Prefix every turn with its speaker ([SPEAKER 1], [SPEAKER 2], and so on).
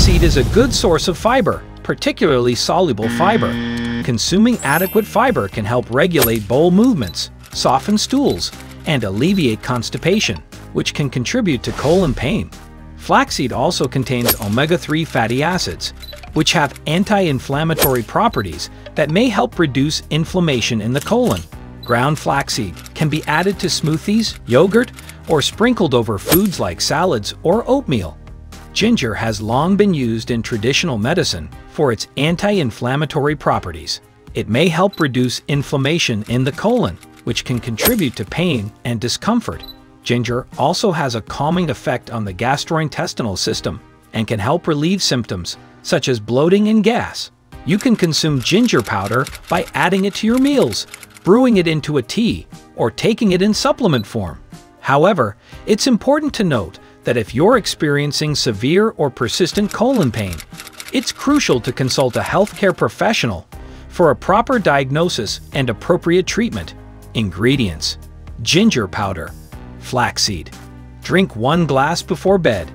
[SPEAKER 1] Flaxseed is a good source of fiber, particularly soluble fiber. Consuming adequate fiber can help regulate bowel movements, soften stools, and alleviate constipation, which can contribute to colon pain. Flaxseed also contains omega-3 fatty acids, which have anti-inflammatory properties that may help reduce inflammation in the colon. Ground flaxseed can be added to smoothies, yogurt, or sprinkled over foods like salads or oatmeal. Ginger has long been used in traditional medicine for its anti-inflammatory properties. It may help reduce inflammation in the colon, which can contribute to pain and discomfort. Ginger also has a calming effect on the gastrointestinal system and can help relieve symptoms such as bloating and gas. You can consume ginger powder by adding it to your meals, brewing it into a tea, or taking it in supplement form. However, it's important to note that if you're experiencing severe or persistent colon pain, it's crucial to consult a healthcare professional for a proper diagnosis and appropriate treatment. Ingredients: ginger powder, flaxseed. Drink 1 glass before bed.